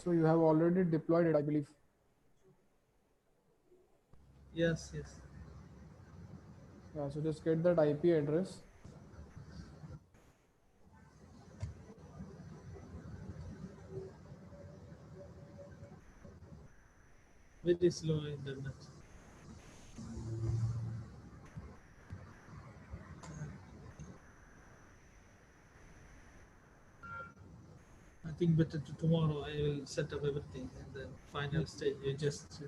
So you have already deployed it, I believe. Yes, yes. Yeah, so just get that IP address. Very slow internet. I think better to tomorrow I will set up everything and then final stage you just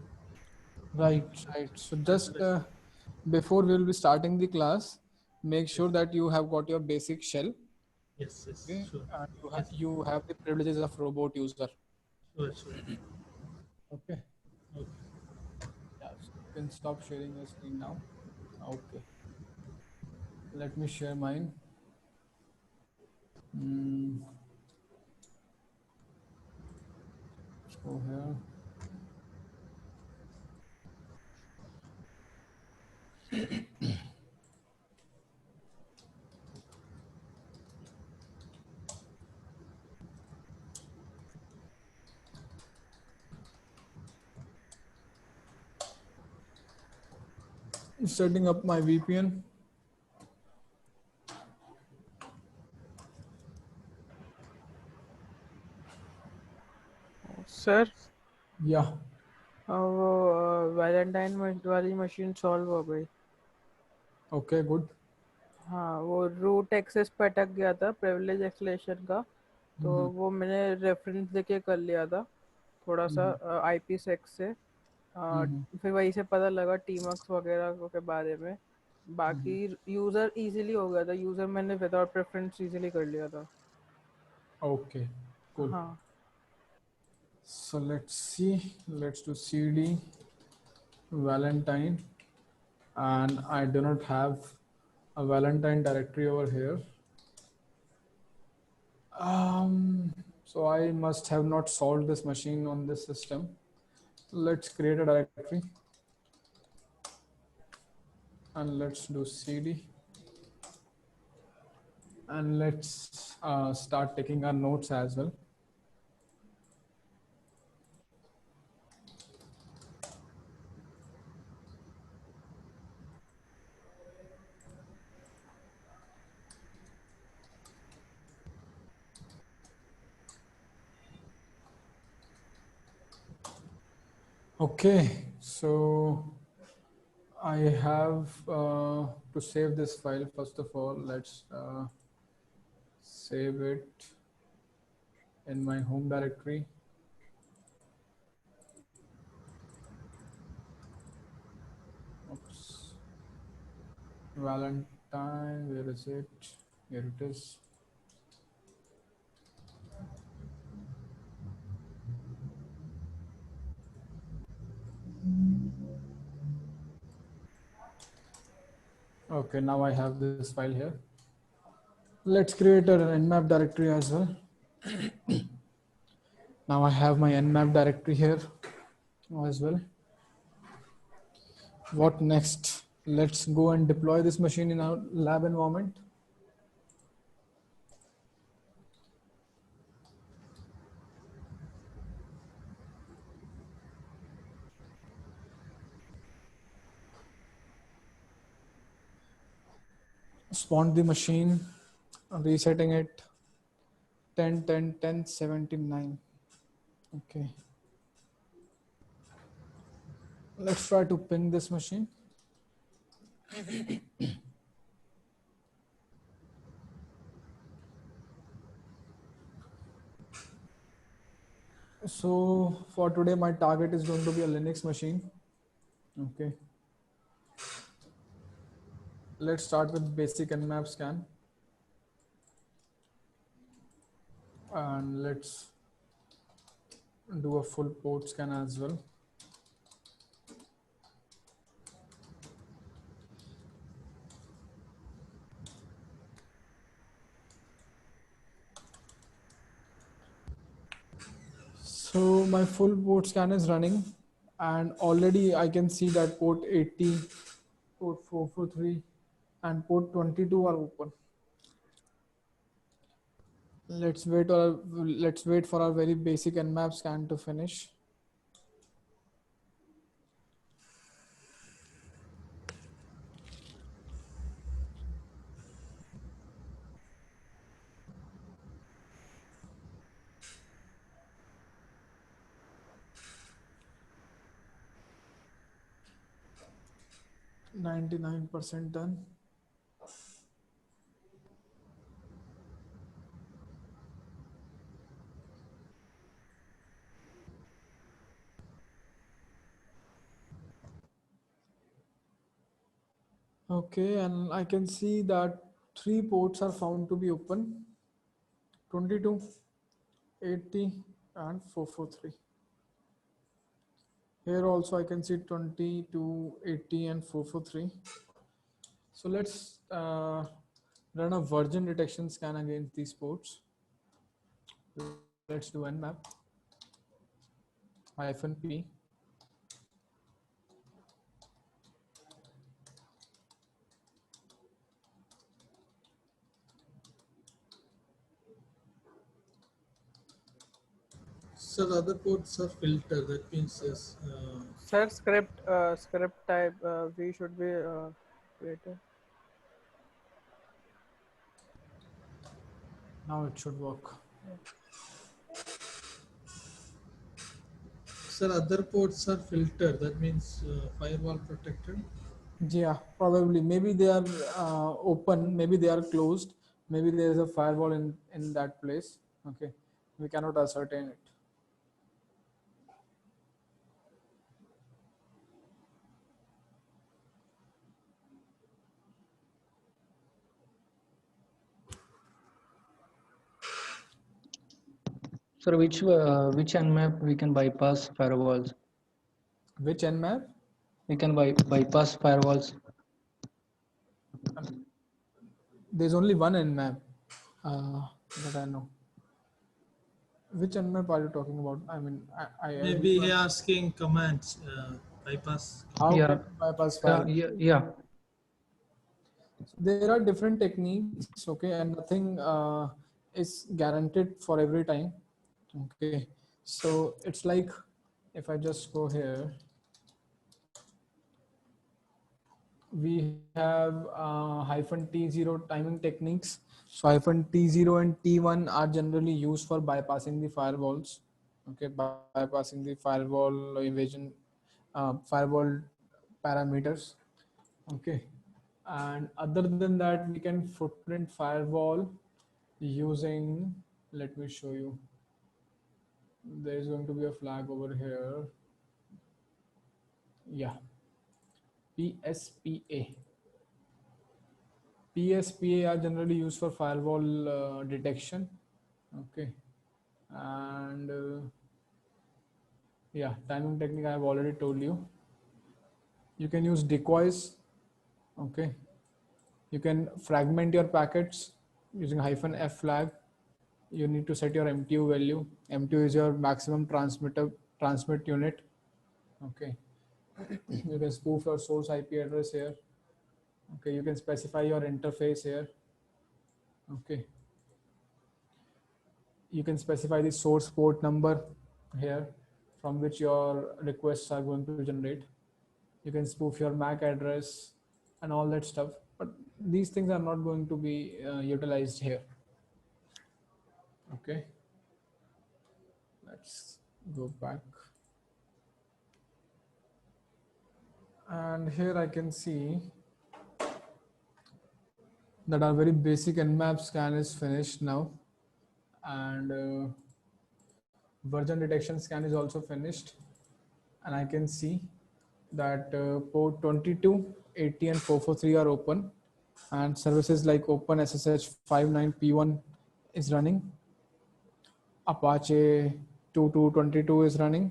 Right, right. So just refresh. before we will be starting the class, make Yes, sure that you have got your basic shell, yes, yes, okay, sure. and Yes, you have the privileges of robot user. sure, sure. Okay. Okay. Yeah, so you can stop sharing your screen now. Okay. Let me share mine. Mm, let's go here. Setting up my VPN. Sir Yeah. वो Valentine वाली machine solve हो गई. Okay, good. हाँ, वो root access पे अटक गया था प्रिविलेज एक्सलेशन का, तो Mm-hmm. वो मैंने रेफरेंस देके कर लिया था थोड़ा सा Mm-hmm. आईपी सेक्स से. Mm-hmm. फिर वहीं से पता लगा टीमक्स वगैरह के बारे में. Mm-hmm. बाकी यूज़र इजीली हो गया था, यूज़र मैंने विदाउट प्रेफरेंस इजीली कर लिया था. Okay, cool. हाँ. So let's see. Let's do CD Valentine, and I do not have a Valentine directory over here. So I must have not solved this machine on this system. Let's create a directory and let's do CD, and let's start taking our notes as well. Okay, so I have to save this file. First of all, let's save it in my home directory. Oops. Valentine, where is it? Here it is. Okay, now I have this file here. Let's create an nmap directory as well. Now I have my nmap directory here as well. What next? Let's go and deploy this machine in our lab environment. Spawn the machine, resetting it 10 10 10 79. Okay, let's try to ping this machine. So for today, my target is going to be a Linux machine. Okay, let's start with basic nmap scan, and let's do a full port scan as well. So my full port scan is running, and already I can see that port 80, port 443, and port 22 are open. let's wait for our very basic nmap scan to finish. %99 done. Okay, and I can see that 3 ports are found to be open: 22, 80, and 443. Here also I can see 22, 80, and 443. So let's run a version detection scan against these ports. Let's do nmap -p. So the other ports are filtered. That means yes. Sir, script type we should be created. Now it should work. Sir, other ports are filtered. That means firewall protected. Yeah, probably. Maybe they are open, maybe they are closed, maybe there is a firewall in that place. Okay, we cannot ascertain it. So which nmap we can bypass firewalls? Which nmap? We can bypass firewalls. There's only one nmap that I know. Which nmap are you talking about? I mean, Maybe he asking commands, bypass. how Yeah, can you bypass firewall? yeah. So there are different techniques, okay, and nothing is guaranteed for every time. Okay, so it's like if I just go here, we have -T0 timing techniques. So -T0 and T1 are generally used for bypassing the firewalls. Okay, bypassing the firewall evasion, firewall parameters. Okay, and other than that, we can footprint firewall using. Let me show you. There is going to be a flag over here. Yeah, PSPA. PSPA are generally used for firewall detection. Okay, and yeah, timing technique I have already told you. You can use decoys. Okay, you can fragment your packets using -F flag. You need to set your MTU value. MTU is your maximum transmit unit. Okay, you can spoof your source IP address here. Okay, you can specify your interface here. Okay, you can specify the source port number here from which your requests are going to generate. You can spoof your MAC address and all that stuff, but these things are not going to be utilized here. Okay, let's go back. And here I can see that our very basic nmap scan is finished now, and version detection scan is also finished, and I can see that port 22, 80, and 443 are open, and services like OpenSSH 59P1 is running. Apache 2222 is running,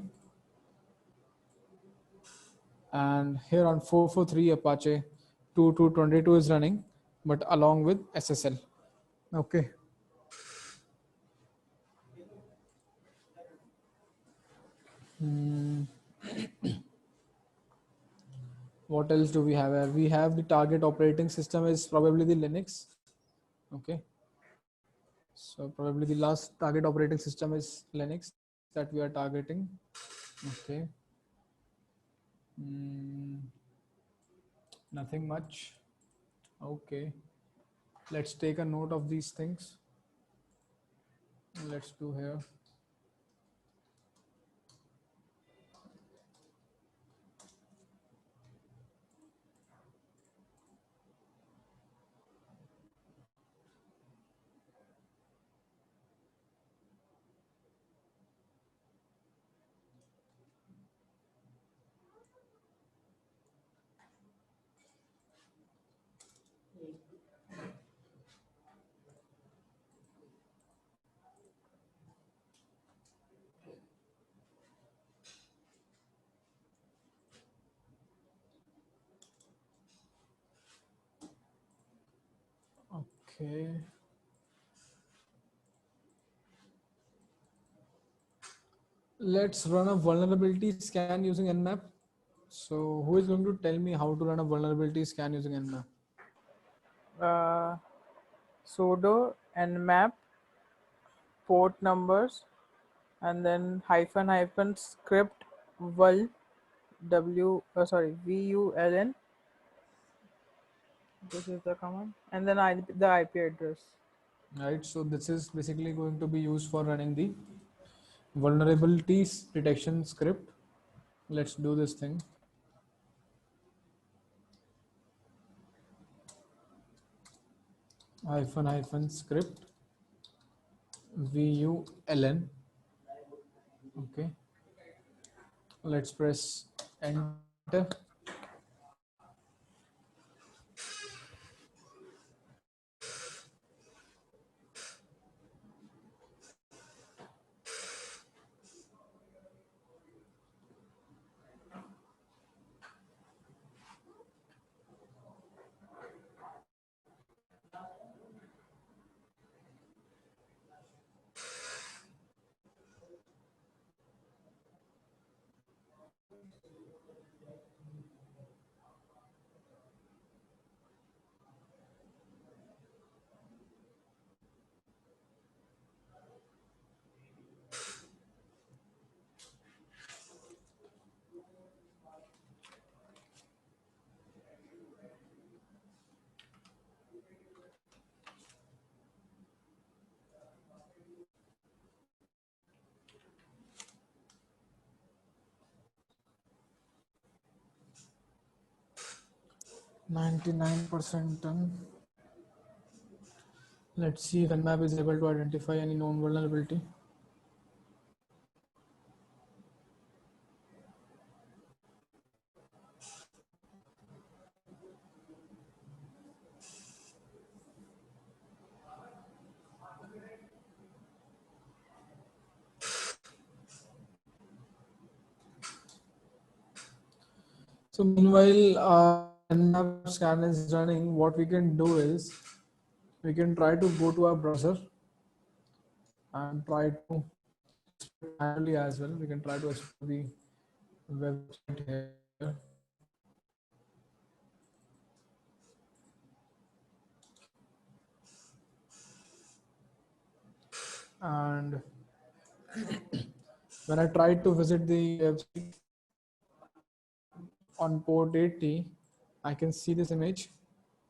and here on 443 Apache 2222 is running, but along with SSL. Okay. What else do we have here? We have the target operating system is probably the Linux. Okay. So probably the last target operating system is Linux that we are targeting. Okay. Mm, nothing much. Okay. Let's take a note of these things. Let's do here. Okay. Let's run a vulnerability scan using Nmap. So who is going to tell me how to run a vulnerability scan using Nmap? Sudo nmap port numbers and then hyphen script vul vuln. This is the command, and then the IP address. Right. So this is basically going to be used for running the vulnerabilities detection script. Let's do this thing. Hyphen script vuln. Okay. Let's press enter. %99 done. Let's see if Nmap is able to identify any known vulnerability. So meanwhile, Nmap scan is running. What we can do is we can try to go to our browser and try to manually as well. We can try to explore the website here. And when I tried to visit the website on port 80, I can see this image.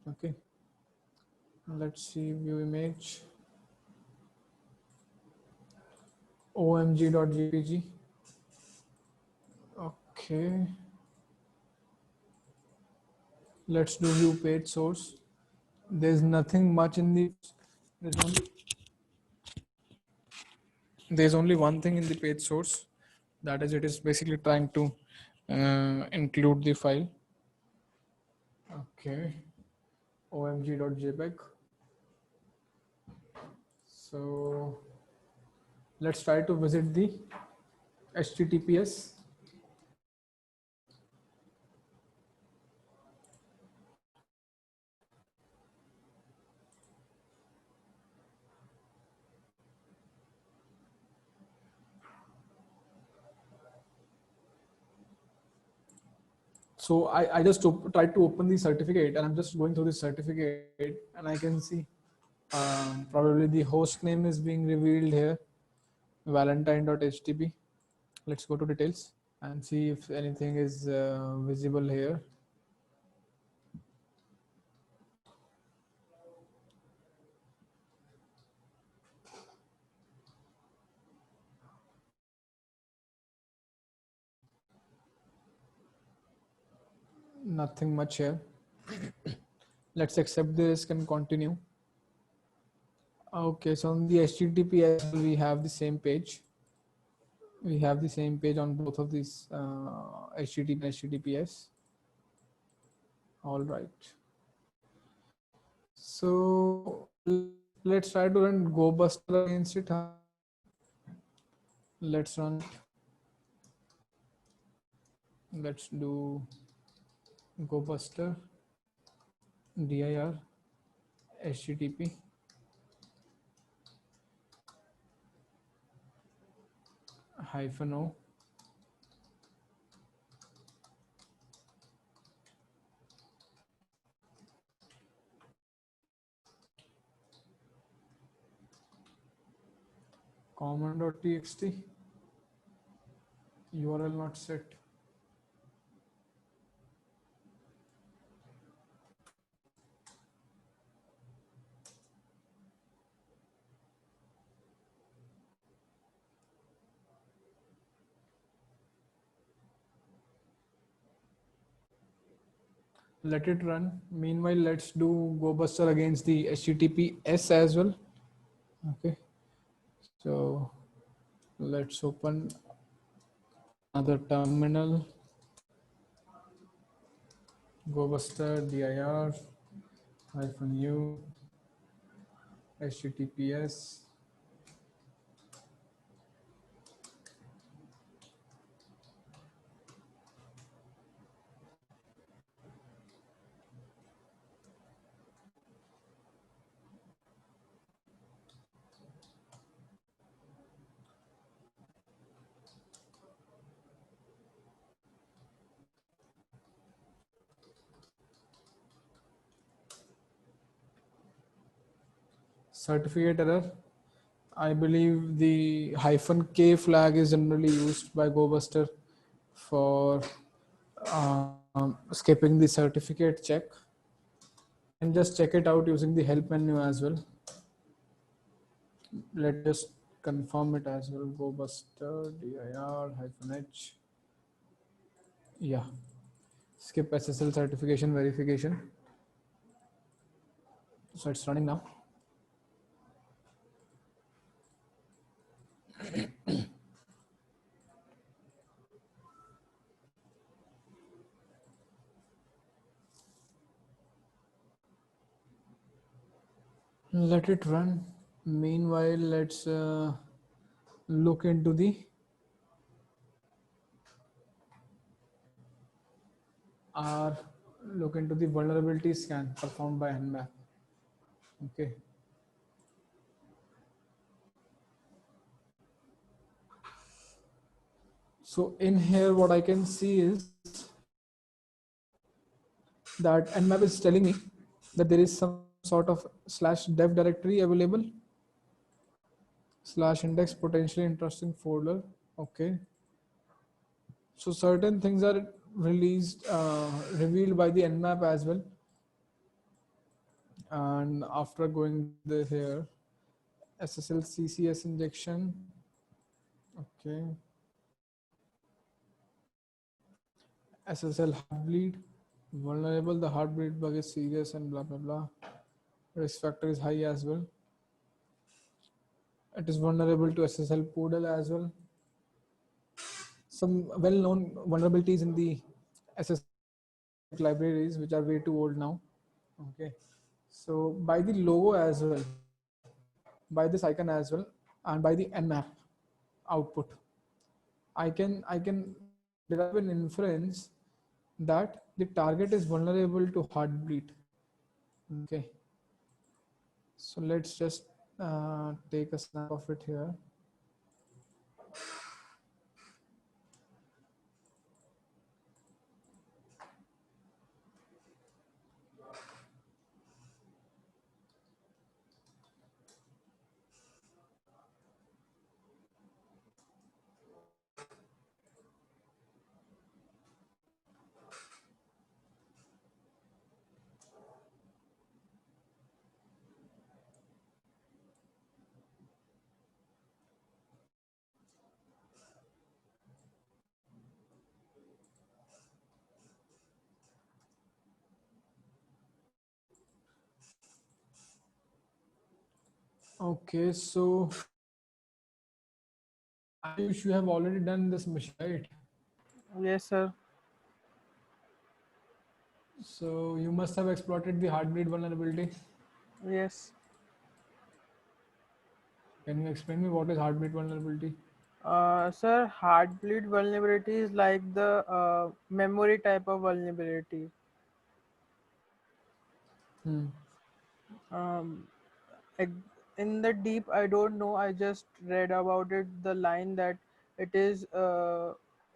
Okay. Let's see view image. omg.jpg. Okay. Let's do view page source. There's nothing much in the, there's only one thing in the page source. That is, it is basically trying to include the file. Okay. omg.jpg. So let's try to visit the HTTPS. So I just tried to open the certificate and I'm just going through the certificate and I can see Probably the host name is being revealed here, valentine.htp. Let's go to details and see if anything is visible here. Nothing much here. Let's accept the risk and continue. Okay, so on the HTTPS, we have the same page. We have the same page on both of these HTTP and HTTPS. All right. So let's try to run GoBuster against it. Huh? Let's run it. Let's do GoBuster dir HTTP -o common.txt URL not set. Let it run. Meanwhile, let's do GoBuster against the HTTPS as well. Okay. So let's open another terminal. GoBuster dir -u HTTPS. Certificate error. I believe the -k flag is generally used by GoBuster for skipping the certificate check. And just check it out using the help menu as well. Let's just confirm it as well. GoBuster dir -h. Yeah. Skip SSL certification verification. So it's running now. Let it run. Meanwhile, let's look into the vulnerability scan performed by Nmap. Okay. So in here, what I can see is that Nmap is telling me that there is some sort of /dev directory available, /index potentially interesting folder. Okay. So certain things are revealed by the Nmap as well. And after going here, SSL CCS injection. Okay. SSL heartbleed. Vulnerable, the heartbleed bug is serious and blah blah blah. Risk factor is high as well. It is vulnerable to SSL poodle as well. Some well-known vulnerabilities in the SSL libraries which are way too old now. Okay. So by the logo as well, by this icon as well, and by the Nmap output, I can derive an inference that the target is vulnerable to heartbleed. Okay. So let's just take a snap of it here. Okay, so Ayush, you have already done this mission, right? Yes, sir. So you must have exploited the heartbleed vulnerability. Yes. Can you explain me what is heartbleed vulnerability? Sir, heartbleed vulnerability is like the memory type of vulnerability. Hmm. Um, ex- in the deep, I don't know. I just read about it. The line that it is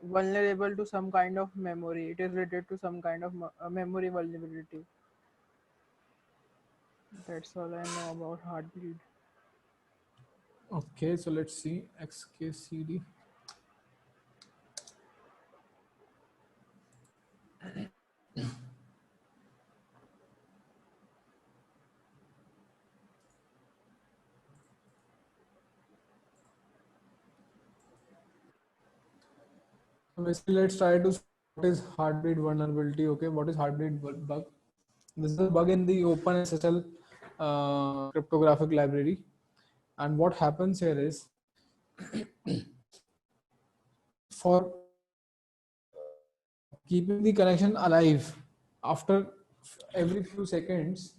vulnerable to some kind of memory. It is related to some kind of memory vulnerability. That's all I know about heartbleed. Okay, so let's see XKCD. So basically, let's try to see what is heartbleed vulnerability. Okay, what is heartbleed bug? This is a bug in the OpenSSL cryptographic library. And what happens here is for keeping the connection alive after every few seconds,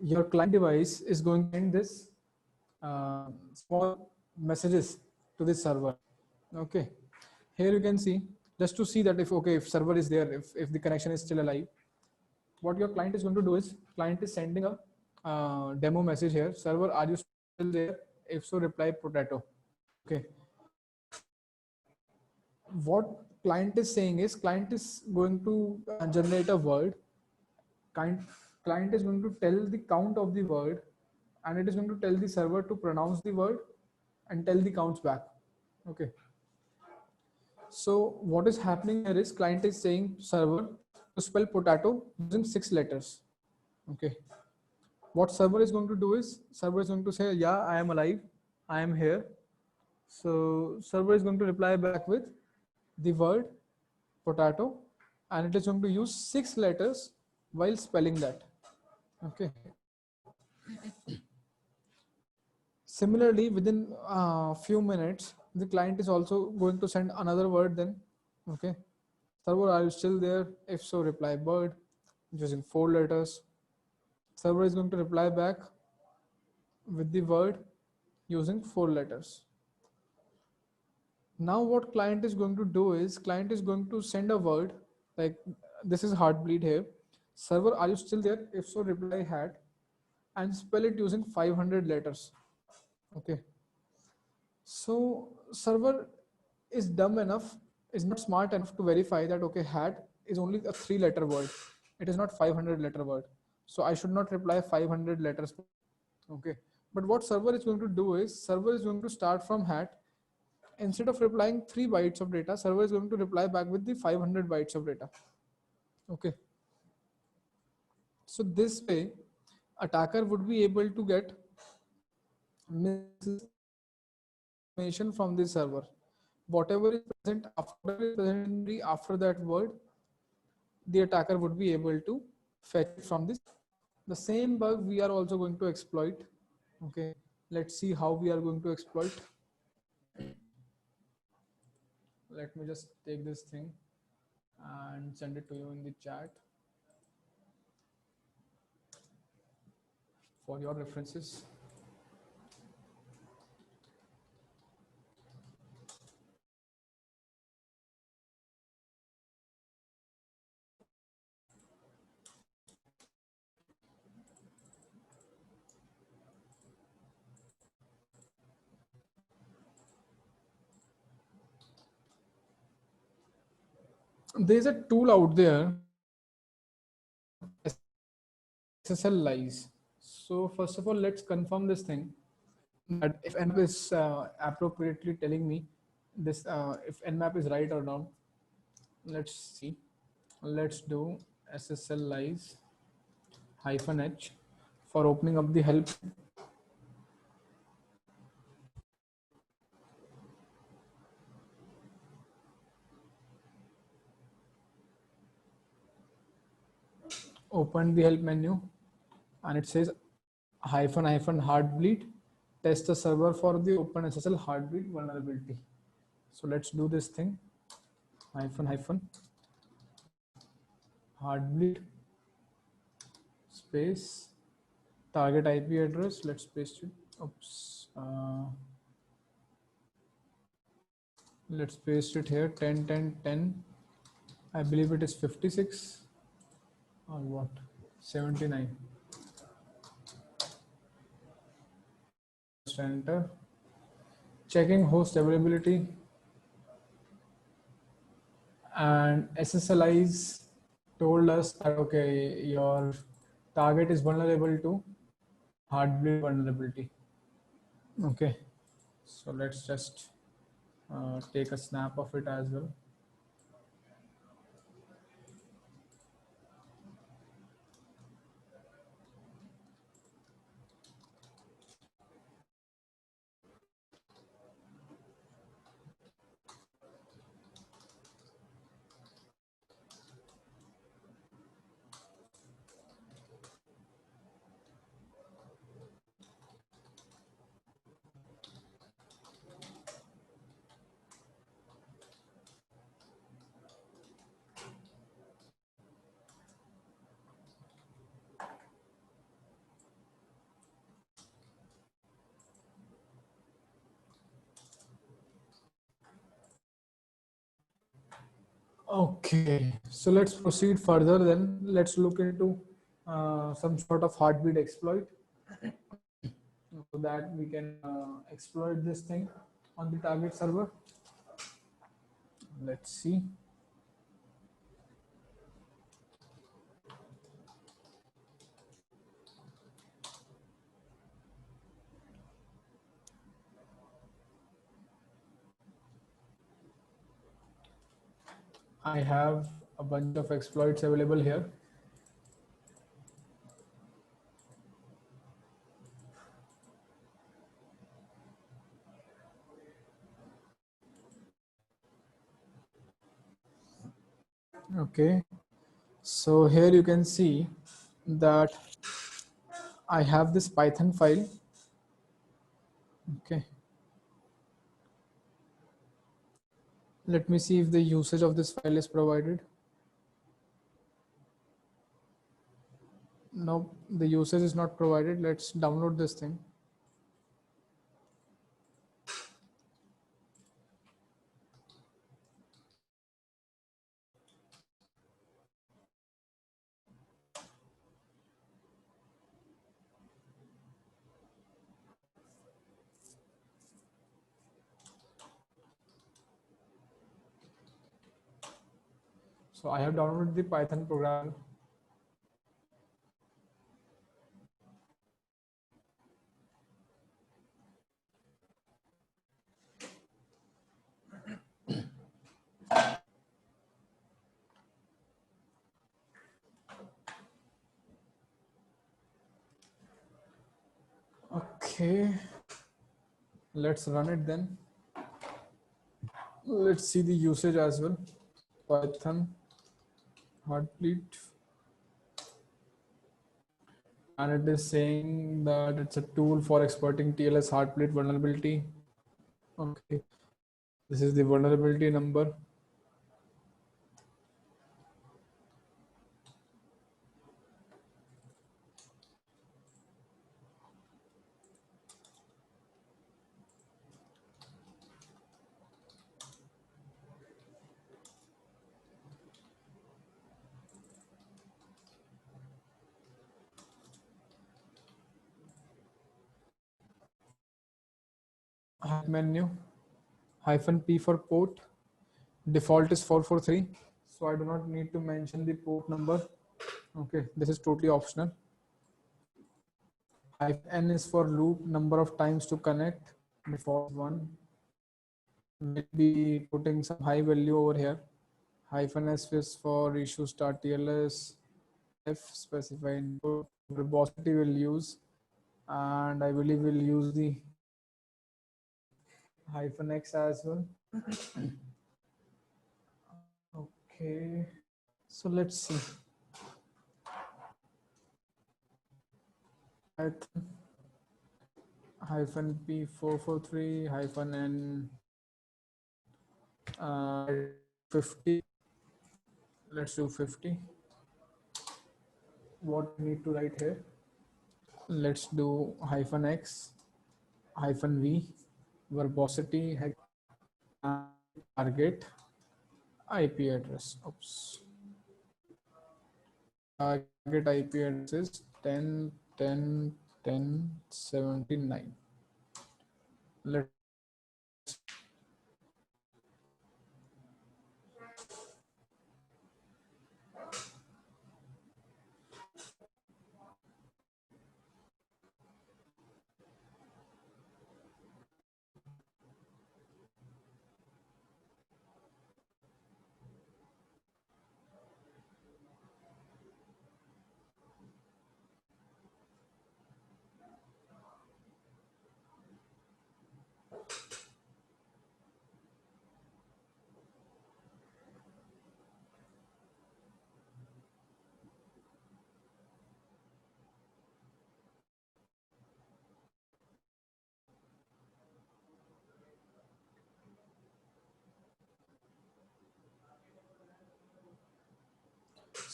your client device is going to send this small messages to the server. Okay, here you can see, just to see that if server is there, if the connection is still alive, what your client is going to do is client is sending a demo message here: server, are you still there? If so, reply potato. Okay, what client is saying is client is going to generate a word. client Client is going to tell the count of the word, and it is going to tell the server to pronounce the word and tell the counts back. Okay, so what is happening here is client is saying server to spell potato using 6 letters. Okay, what server is going to do is server is going to say, yeah, I am alive, I am here. So server is going to reply back with the word potato, and it is going to use 6 letters while spelling that. Okay, similarly, within a few minutes, the client is also going to send another word then. Okay, server, are you still there? If so, reply bird using 4 letters. Server is going to reply back with the word using 4 letters. Now what client is going to do is client is going to send a word like, this is heartbleed here. Server, are you still there? If so, reply hat, and spell it using 500 letters. Okay, so server is dumb enough, is not smart enough to verify that okay, hat is only a 3 letter word, it is not 500 letter word, so I should not reply 500 letters. Okay, but what server is going to do is server is going to start from hat. Instead of replying 3 bytes of data, server is going to reply back with the 500 bytes of data. Okay, so this way attacker would be able to get information from the server. Whatever is present after that word, the attacker would be able to fetch it from this. The same bug we are also going to exploit. Okay, let's see how we are going to exploit. Let me just take this thing and send it to you in the chat for your references. There's a tool out there, SSL lies. So first of all, let's confirm this thing, that if nmap is appropriately telling me this, if nmap is right or not. Let's see. Let's do SSL lies -h for opening up the help. Open the help menu, and it says --heartbleed test the server for the OpenSSL heartbeat vulnerability. So let's do this thing. Hyphen heartbleed space target IP address. Let's paste it. Oops. Let's paste it here. 10 10 10. I believe it is 56 or what? 79. Just enter. Checking host availability, and SSLIs told us that okay, your target is vulnerable to heartbleed vulnerability. Okay, so let's just take a snap of it as well. Okay, so let's proceed further then. Let's look into some sort of heartbeat exploit so that we can exploit this thing on the target server. Let's see. I have a bunch of exploits available here. Okay, so here you can see that I have this Python file. Okay, let me see if the usage of this file is provided. No, the usage is not provided. Let's download this thing. So I have downloaded the Python program. Okay, let's run it then. Let's see the usage as well. Python heartbleed, and it is saying that it's a tool for exploiting TLS heartbleed vulnerability. Okay, this is the vulnerability number. Menu -P for port. Default is 443, so I do not need to mention the port number. Okay, this is totally optional. -N is for loop, number of times to connect. Default 1. We'll be putting some high value over here. -S is for issue start TLS. F specify input. Verbosity will use, and I believe we'll use the -X as well. Okay, so let's see. Python hyphen P443 hyphen N 50. Let's do 50. What we need to write here? Let's do hyphen X hyphen V verbosity target IP address. Oops. Target IP address is 10 10 10 79. Let's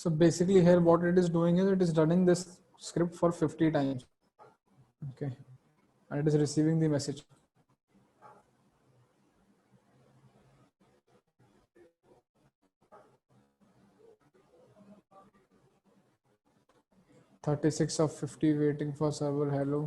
So basically here what it is doing is it is running this script for 50 times. Okay. And it is receiving the message. "36 of 50 waiting for server hello."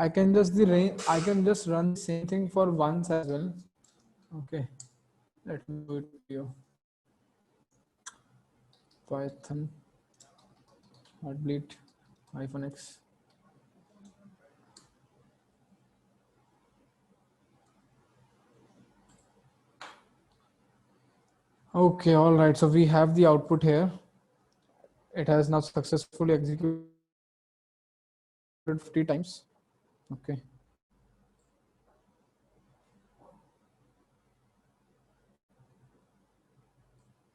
I can just run the same thing for once as well. Okay. Let me do it for you. Python heartbleed hyphen X. Okay, all right. So we have the output here. It has now successfully executed 50 times. Okay.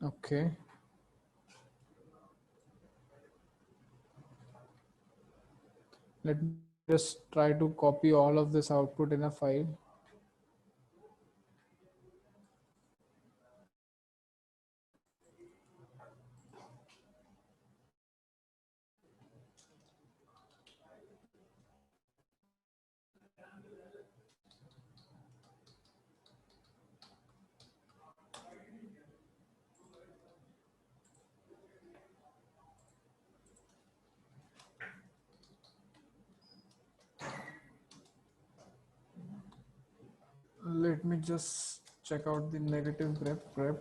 Okay. Let me just try to copy all of this output in a file. Let me just check out the negative grep.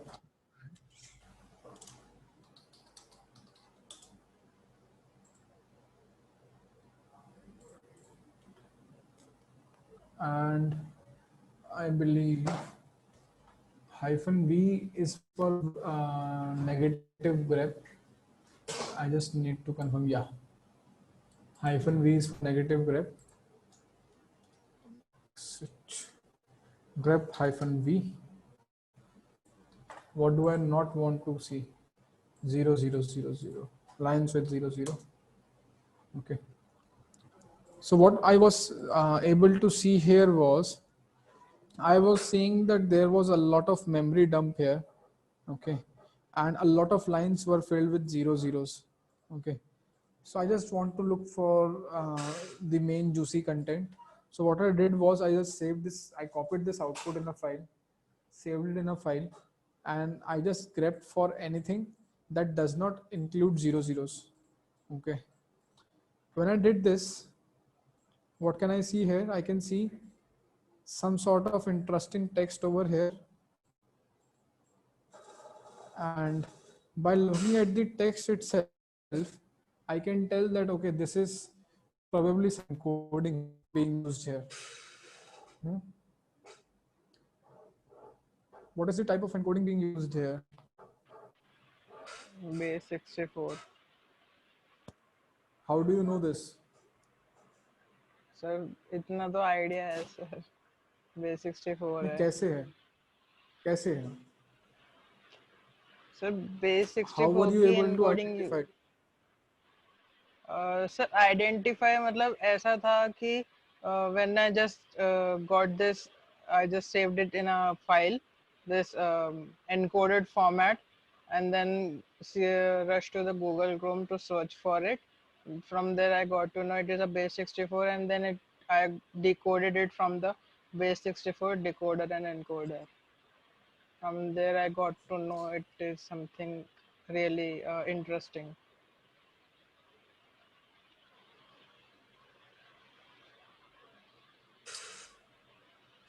And I believe hyphen V is for negative grep. I just need to confirm. Yeah. Hyphen V is for negative grep. Switch grep hyphen V. What do I not want to see? 0 0 0 0 lines with 0 0. Okay. So what I was able to see here was I was seeing that there was a lot of memory dump here. Okay. And a lot of lines were filled with zero zeros. Okay. So I just want to look for the main juicy content. So what I did was I just saved this, I copied this output in a file, saved it in a file, and I just grabbed for anything that does not include zero zeros. Okay. When I did this, what can I see here? I can see some sort of interesting text over here. And by looking at the text itself, I can tell that, okay, this is probably some encoding being used here. Hmm? What is the type of encoding being used here? Base 64. How do you know this? Sir इतना तो idea है sir, base 64 ये है कैसे है? कैसे है? Sir, base How were 64 you की able to encoding. identify it? Sir identify मतलब ऐसा था कि when I just got this, I just saved it in a file, this encoded format, and then rush to the Google Chrome to search for it. From there I got to know it is a base 64, and then I decoded it from the base 64 decoder and encoder. From there I got to know it is something really interesting.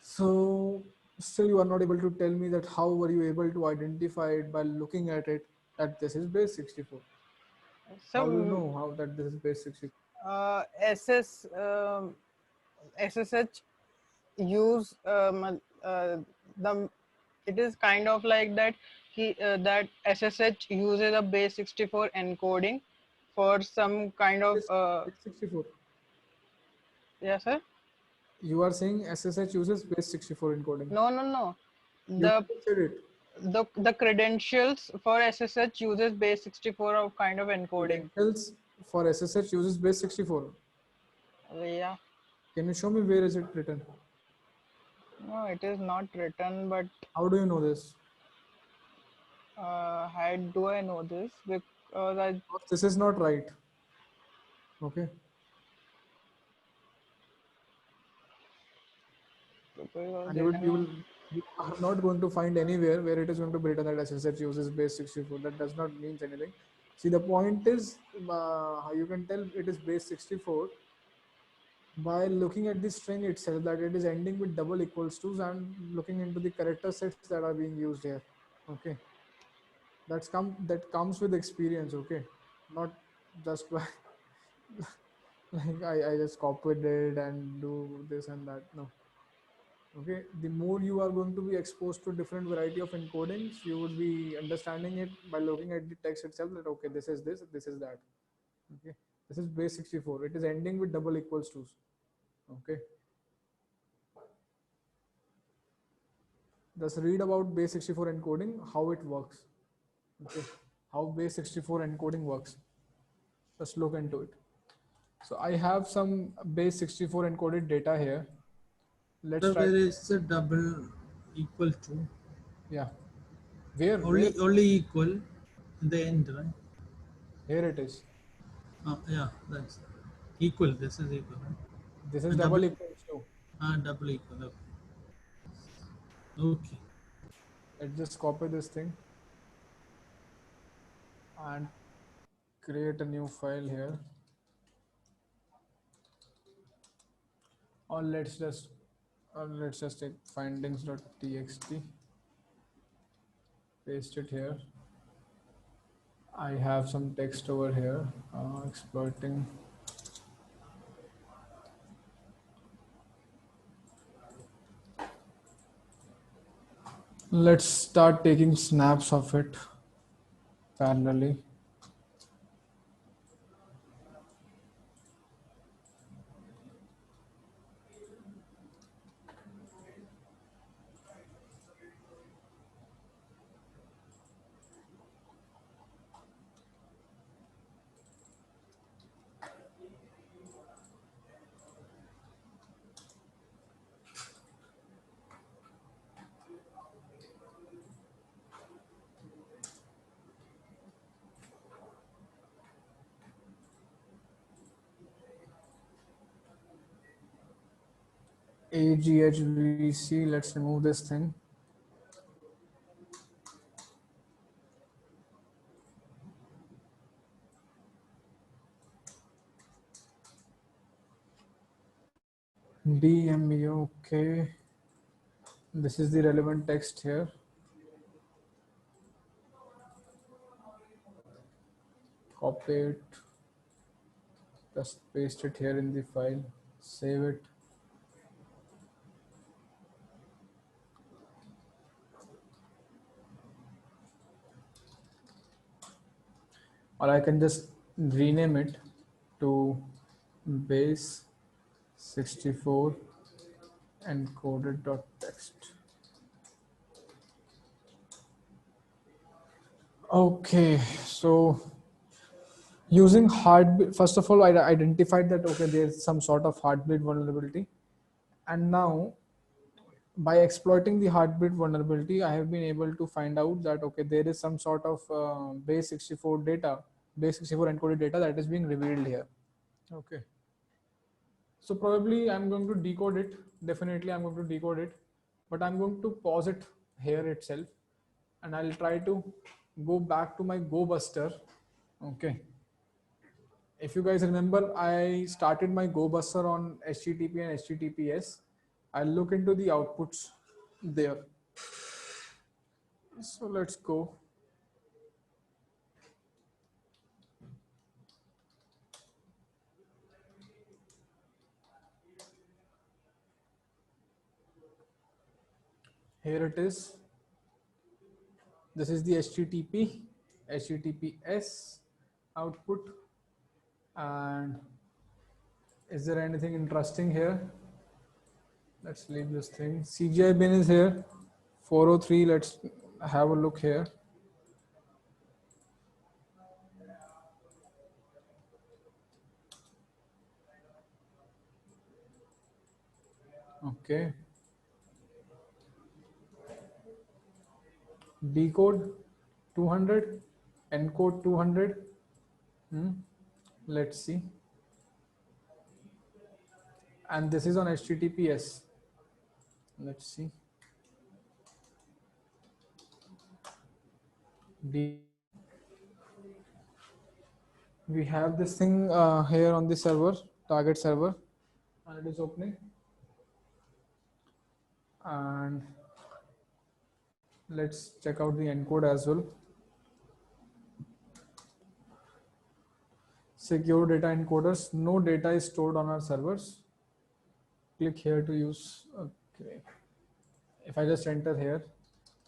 So still you are not able to tell me that how were you able to identify it by looking at it that this is base 64? How do you So know how that this is base 64? SS SSH use the, it is kind of like that that SSH uses a base 64 encoding for some kind of Base 64. yeah sir. You are saying SSH uses base 64 encoding. No, You the never said it. the credentials for SSH uses base 64 of kind of encoding. Credentials for SSH uses base 64. Yeah, Can you show me where is it written? no, it is not written, but How do you know this? how do I know this? Because I Because this is not right. Okay. because And you are not going to find anywhere where it is going to be written that SSH uses base 64. That does not mean anything. See, the point is how you can tell it is base 64 by looking at the string itself, that it is ending with double equals to and looking into the character sets that are being used here. Okay. That comes with experience. Okay. Not just by like I just copied it and do this and that. No. Okay, the more you are going to be exposed to different variety of encodings, you would be understanding it by looking at the text itself that okay, this is this is that. Okay, this is base 64. It is ending with double equals to. Okay, just read about base 64 encoding, how it works. Okay, how base 64 encoding works. Just look into it. So I have some base 64 encoded data here. Let's So try. where is the double equal to? Yeah, where Only equal in the end, right? here it is. Yeah, that's equal. This is equal, right? This is And double double, equals to. double equal. Okay. Okay. Let's just copy this thing and create a new file here. Or let's just take findings.txt, paste it here. I have some text over here, exploiting. Let's start taking snaps of it parallelly. AGHVC, let's remove this thing. DMU, okay. This is the relevant text here. Copy it, just paste it here in the file, save it. Or I can just rename it to base 64 encoded dot text. Okay, so using heartbeat, first of all, I identified that okay, there's some sort of heartbeat vulnerability, and now by exploiting the heartbeat vulnerability, I have been able to find out that okay, there is some sort of base 64 data, base 64 encoded data that is being revealed here. Okay, so probably I'm going to decode it. Definitely, I'm going to decode it, but I'm going to pause it here itself, and I'll try to go back to my GoBuster. Okay. If you guys remember, I started my GoBuster on HTTP and HTTPS. I'll look into the outputs there. So let's go. Here it is. This is the HTTP, HTTPS output. And is there anything interesting here? Let's leave this thing. CGI bin is here. 403. Let's have a look here. Okay. Decode 200, encode 200. Let's see. And this is on HTTPS. Let's see. We have this thing here on the server, target server, and it is opening. And let's check out the encode as well. Secure data encoders. No data is stored on our servers. Click here to use. Okay. If I just enter here,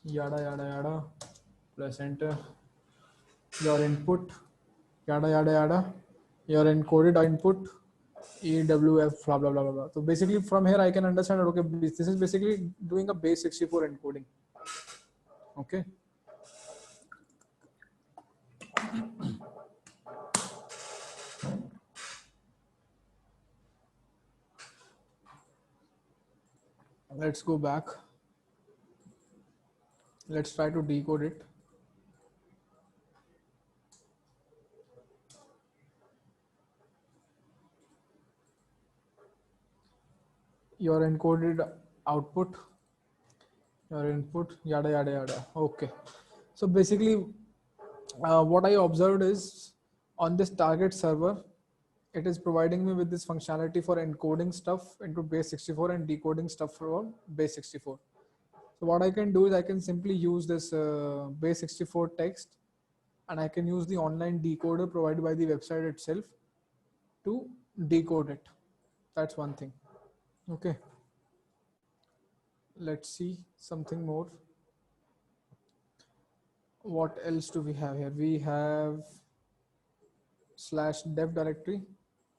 yada yada yada, plus enter your input, yada yada yada, your encoded input, EWF, blah blah blah blah blah. So basically, from here I can understand that okay, this is basically doing a base 64 encoding. Okay. Let's go back. Let's try to decode it. Your encoded output, your input, yada yada yada. Okay. So basically, what I observed is on this target server, it is providing me with this functionality for encoding stuff into base 64 and decoding stuff from base 64. So what I can do is I can simply use this base 64 text, and I can use the online decoder provided by the website itself to decode it. That's one thing. Okay. Let's see something more. What else do we have here? We have /dev directory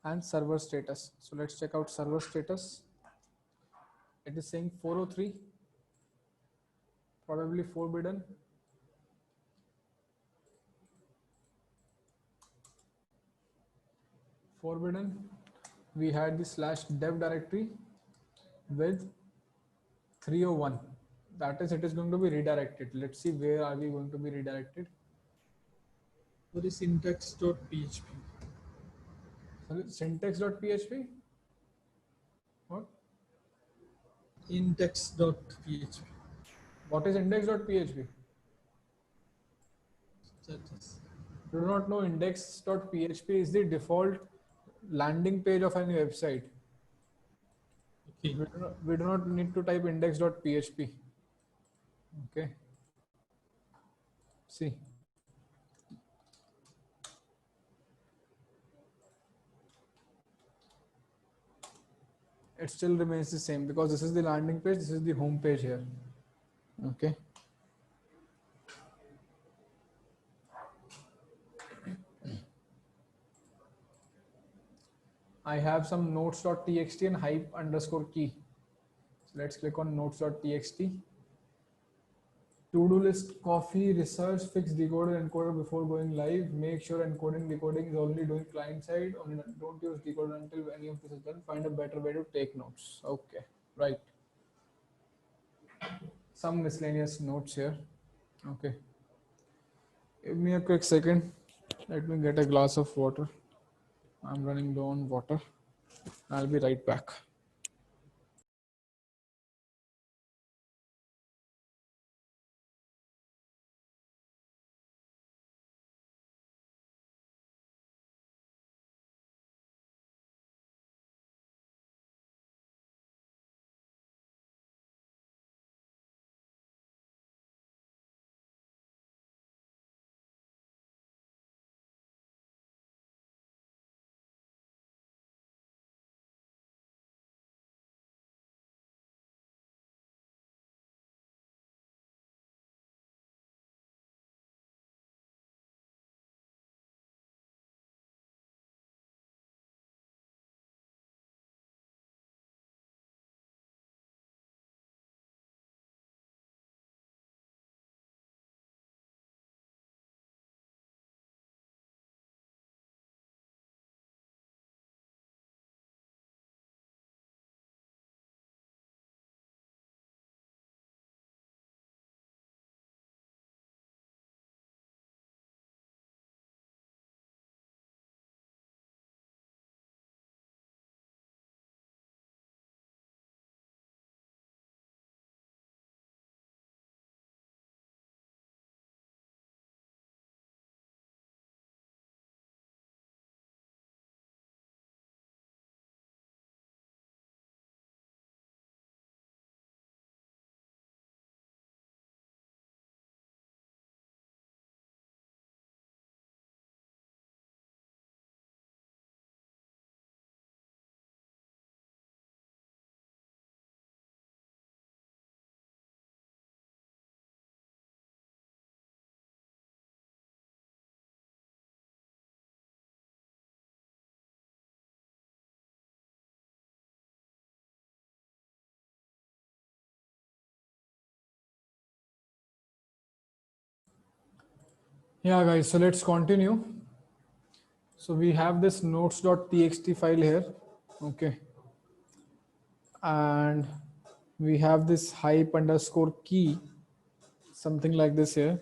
and server status. So let's check out server status. It is saying 403, probably forbidden. Forbidden. We had the /dev directory with 301. That is, it is going to be redirected. Let's see where are we going to be redirected. What is index.php? Sorry, syntax.php. What? Index.php. What is index.php? That is. You do not know index.php is the default landing page of any website. Okay. We do not need to type index.php. Okay. See. It still remains the same because this is the landing page, this is the home page here. Okay. I have some notes.txt and hype underscore key. So let's click on notes.txt. To-do list, coffee, research, fix decoder, encoder before going live. Make sure encoding, decoding is only doing client side. Don't use decoder until any of this is done. Find a better way to take notes. Okay, right. Some miscellaneous notes here. Okay. Give me a quick second. Let me get a glass of water. I'm running low on water. I'll be right back. Yeah, guys, so let's continue. So we have this notes.txt file here. Okay. And we have this hype underscore key, something like this here.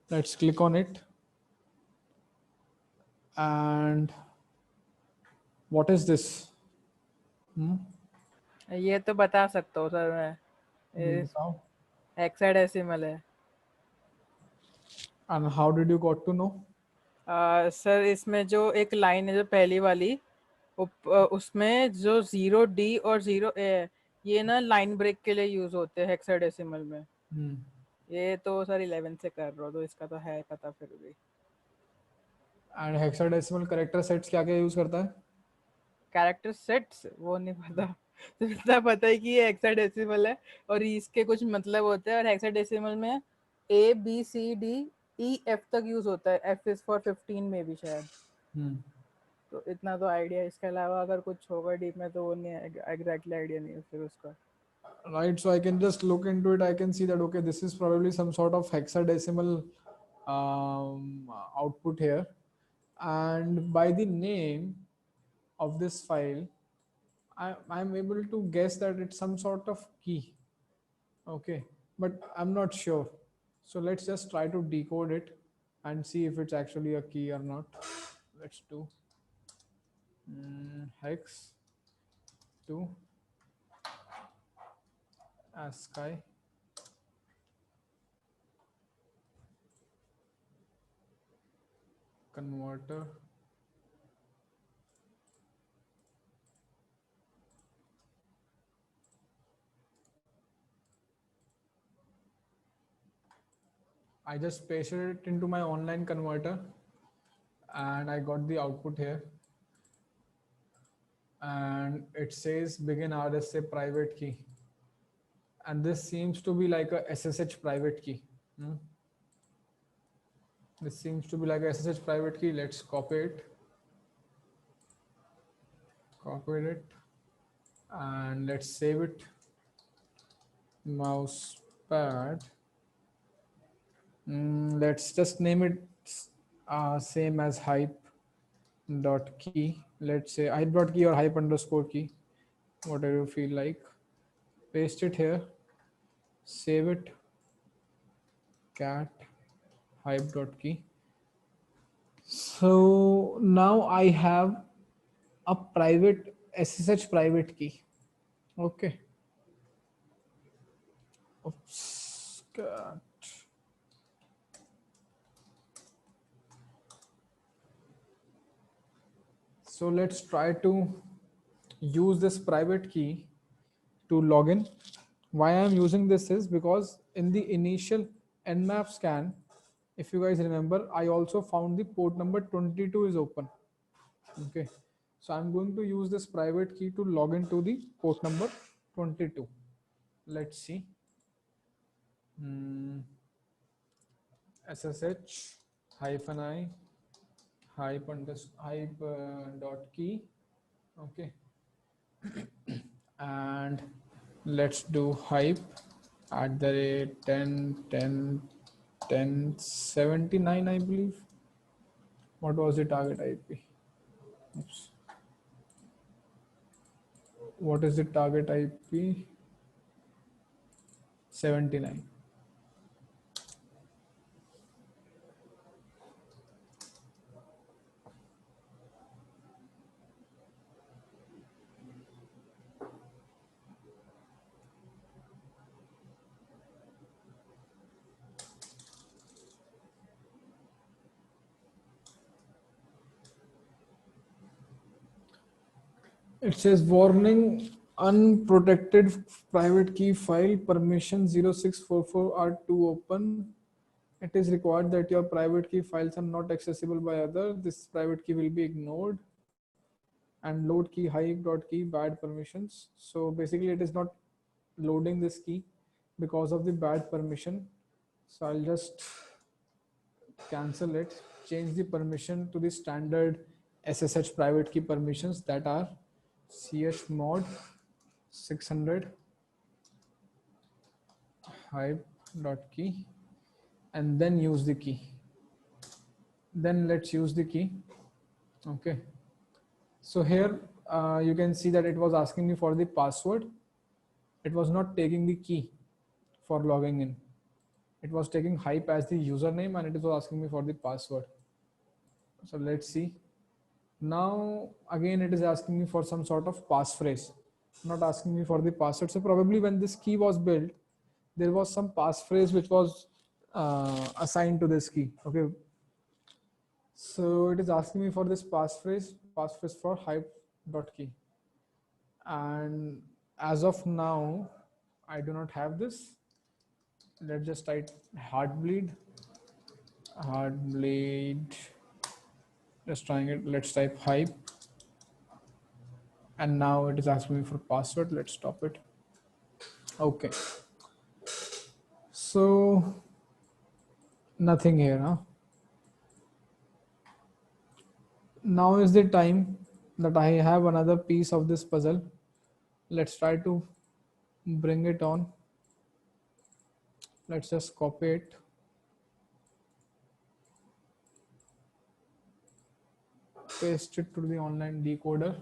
Let's click on it. And what is this? ये तो बता सकता हूँ sir मैं, बताओ. Hexadecimal है. And how did you got to know? Sir इसमें जो एक लाइन है जो पहली वाली उसमें जो 0D और 0A है, ये ना लाइन ब्रेक के लिए यूज होते हैं हेक्साडेसिमल में. ये तो सर 11 से कर रहा हूँ तो इसका तो है पता फिर भी. And hexadecimal character sets क्या क्या यूज करता है? कैरेक्टर सेट्स वो नहीं पता. तो इतना पता है कि ये हेक्साडेसिमल है और इसके कुछ मतलब होते हैं, और हेक्साडेसिमल में ABCDEF तक यूज होता है. F इज फॉर 15 में भी शायद. तो इतना तो आइडिया. इसके अलावा अगर कुछ होगा डीप में तो वो नहीं, एग्जैक्टली आइडिया नहीं है फिर उसका. Right, so I can just look into it. I can see that, okay, this is probably some sort of hexadecimal output here. And by the name of this file, I'm able to guess that it's some sort of key. Okay, but I'm not sure. So let's just try to decode it and see if it's actually a key or not. Let's do hex 2 ASCII. Converter. I just pasted it into my online converter and I got the output here. And it says begin RSA private key. And this seems to be like a SSH private key. This seems to be like a SSH private key. Let's copy it. copied it, and let's save it. Mouse pad. Let's just name it same as hype dot key. Let's say hype dot key or hype underscore key, whatever you feel like. Paste it here, save it, cat hype dot key. So now I have a private SSH private key. Okay. Oops. Cat. So let's try to use this private key to log in. Why I'm using this is because in the initial Nmap scan, if you guys remember, I also found the port number 22 is open. Okay. So I'm going to use this private key to log into the port number 22. Let's see. SSH hyphen I hype dot key. Okay. And let's do hype at the rate 1079, I believe. What was the target IP? Oops. What is the target IP? 79. It says warning, unprotected private key file permission 0644 are to open. It is required that your private key files are not accessible by others. This private key will be ignored. And load key hype.key bad permissions. So basically it is not loading this key because of the bad permission. So I'll just cancel it, change the permission to the standard SSH private key permissions that are chmod 600 hype.key, and then use the key. Then let's use the key. Okay. So here you can see that it was asking me for the password. It was not taking the key for logging in. It was taking hype as the username and it was asking me for the password. So let's see. Now again it is asking me for some sort of passphrase, not asking me for the password. So probably when this key was built, there was some passphrase which was assigned to this key. Okay. So it is asking me for this passphrase for hype.key. And as of now, I do not have this. Let's just type heartbleed. Just trying it. Let's type hype. And now it is asking me for password. Let's stop it. Okay. So nothing here, huh? Now is the time that I have another piece of this puzzle. Let's try to bring it on. Let's just copy it. Paste it to the online decoder.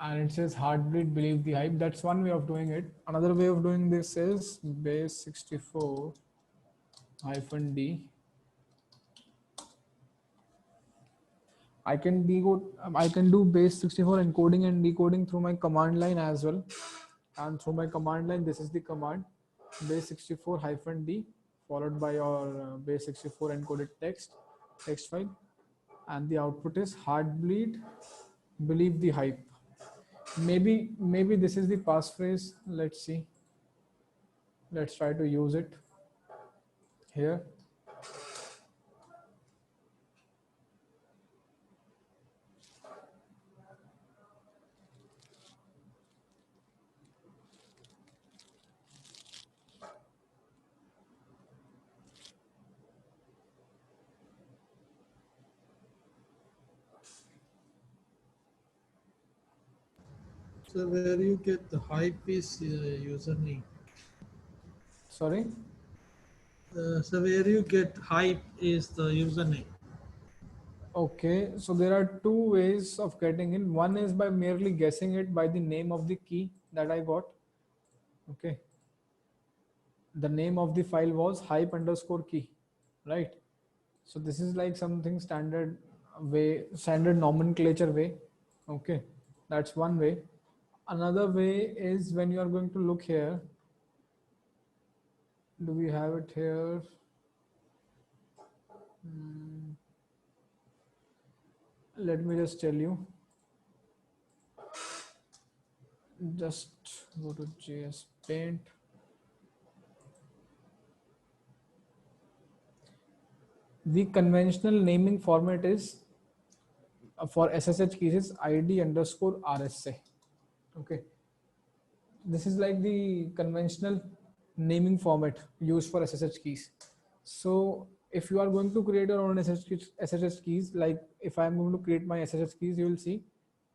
And it says heartbleed believe the hype. That's one way of doing it. Another way of doing this is base 64 hyphen D. I can do base 64 encoding and decoding through my command line as well. And through my command line, this is the command base 64 hyphen D followed by your base 64 encoded text file, and the output is heartbleed believe the hype. Maybe this is the passphrase. Let's see. Let's try to use it here. So where you get the hype is username. Sorry. So where you get hype is the username. Okay, so there are two ways of getting in. One is by merely guessing it by the name of the key that I got. Okay, the name of the file was hype underscore key, right? So this is like something standard way, standard nomenclature way. Okay, that's one way. Another way is when you are going to look here. Do we have it here? Hmm, let me just tell you. Just go to JS Paint. The conventional naming format is for SSH keys is ID underscore RSA. Okay, this is like the conventional naming format used for SSH keys. So if you are going to create your own SSH keys, like if I'm going to create my SSH keys, you will see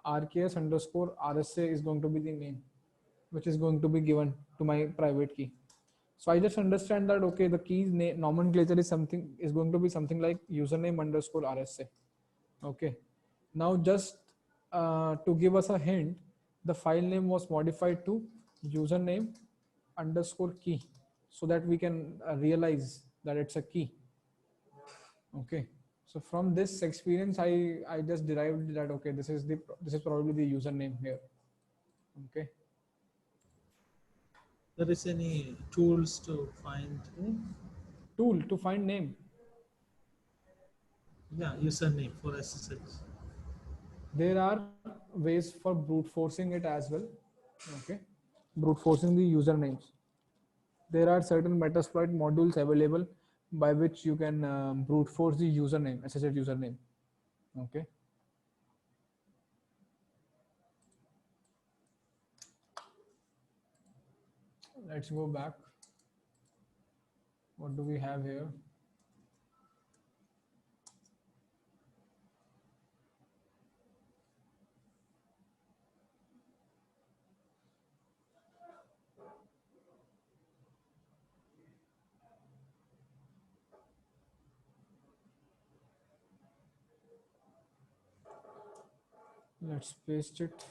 RKS underscore RSA is going to be the name, which is going to be given to my private key. So I just understand that okay, the keys nomenclature is something is going to be something like username underscore RSA. Okay. Now just to give us a hint, the file name was modified to username underscore key so that we can realize that it's a key. Okay. So from this experience, I just derived that okay, this is probably the username here. Okay. There is any tools to find Tool to find name. username for SSH. There are ways for brute forcing it as well. Okay. Brute forcing the usernames. There are certain Metasploit modules available by which you can brute force the username, SSH username. Okay. Let's go back. What do we have here? Let's paste it.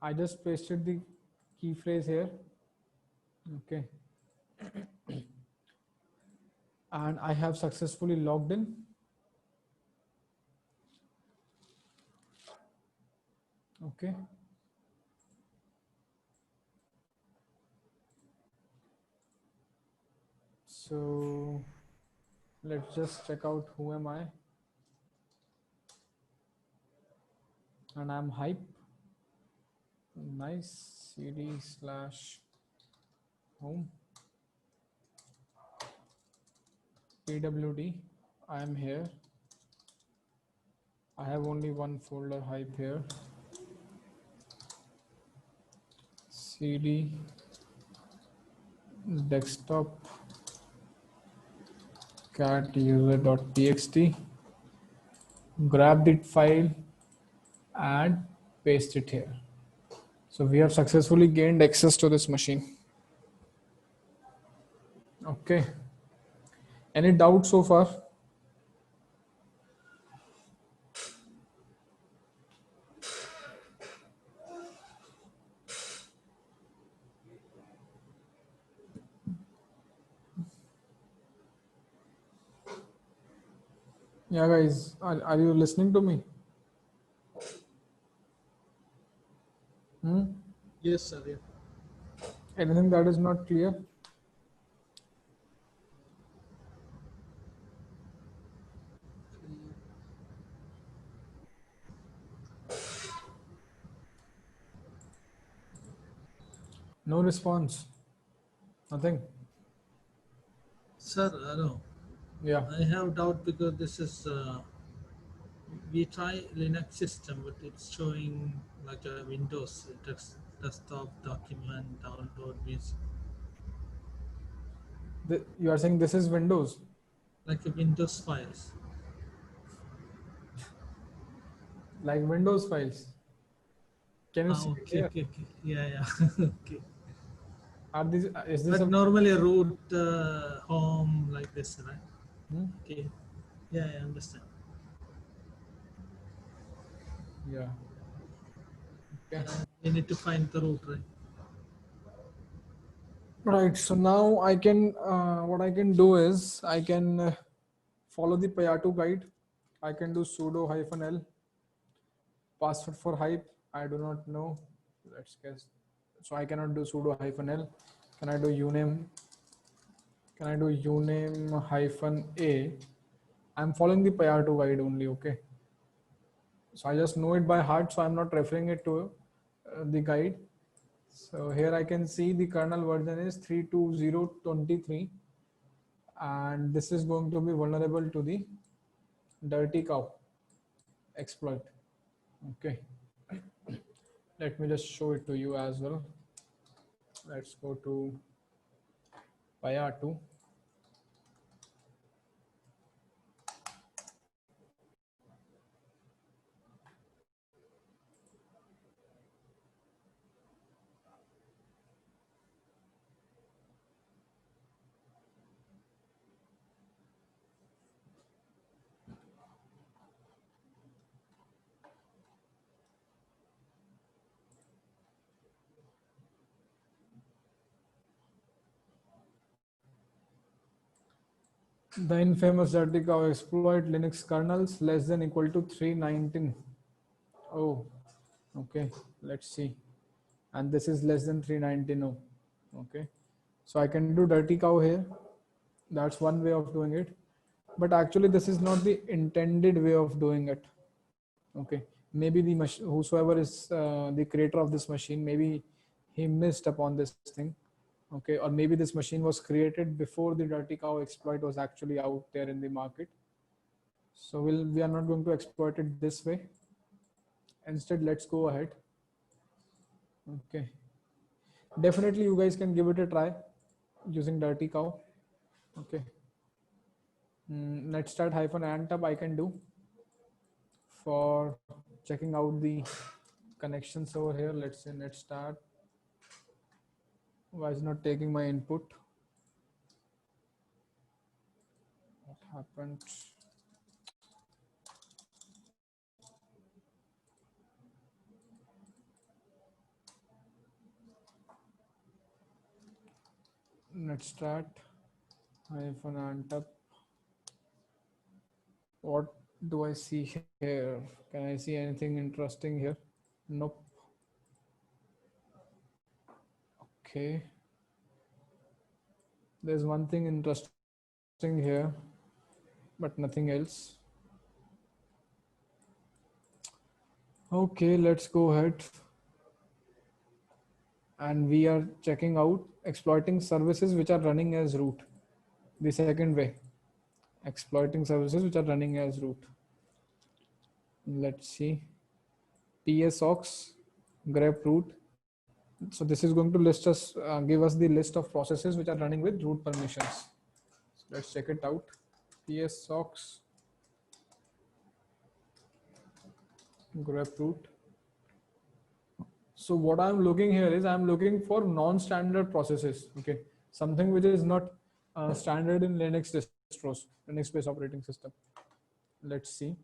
I just pasted the key phrase here. Okay. And I have successfully logged in. Okay. So let's just check out who am I. And I'm hype. Nice. cd/home pwd. I am here. I have only one folder hype here. cd desktop cat user.txt. Grab the file and paste it here. So we have successfully gained access to this machine. Okay. Any doubts so far? Yeah, guys, are you listening to me? Yes, sir. Yeah. Anything that is not clear? No response. Nothing. Sir, no. Yeah. I have doubt because this is we try Linux system, but it's showing like a Windows desktop document download music, You are saying this is Windows. like a Windows files. Like Windows files. Can you Ah, see it okay, here? okay, okay. Yeah, yeah. Okay. Are these? Is this But a? normally a root home like this, right? Hmm? Okay. Yeah, I understand. Yeah. Okay. You need to find the root, right? Right. So now I can. What I can do is I can follow the Payato guide. I can do sudo -l password for hype. I do not know. Let's guess. So I cannot do sudo -l. Can I do uname? Can I do uname -a? I'm following the Payato guide only. Okay. So I just know it by heart. So I'm not referring it to the guide. So here I can see the kernel version is 3.20.23, and this is going to be vulnerable to the dirty cow exploit. Okay. Let me just show it to you as well. Let's go to Paya2. The infamous dirty cow exploit Linux kernels less than equal to 319. Oh, okay. Let's see. And this is less than 319. Oh, okay. So I can do dirty cow here. That's one way of doing it. But actually, this is not the intended way of doing it. Okay. Maybe the whosoever is the creator of this machine, maybe he missed upon this thing. Okay. Or maybe this machine was created before the dirty cow exploit was actually out there in the market. So we are not going to exploit it this way. Instead, let's go ahead. Okay. Definitely you guys can give it a try using dirty cow. Okay. Let's start -antub I can do for checking out the connections over here. Let's say let's start. Why is not taking my input? What happened? Let's start -antub. What do I see here? Can I see anything interesting here? Nope. Okay. There's one thing interesting here, but nothing else. Okay, let's go ahead. And we are checking out exploiting services which are running as root. The second way, exploiting services which are running as root. Let's see. PSOX, grep-root. So this is going to list us, give us the list of processes which are running with root permissions. So let's check it out. PSOX, grep-root. So what I'm looking here is I'm looking for non-standard processes. Okay, something which is not standard in Linux distros, Linux-based operating system. Let's see.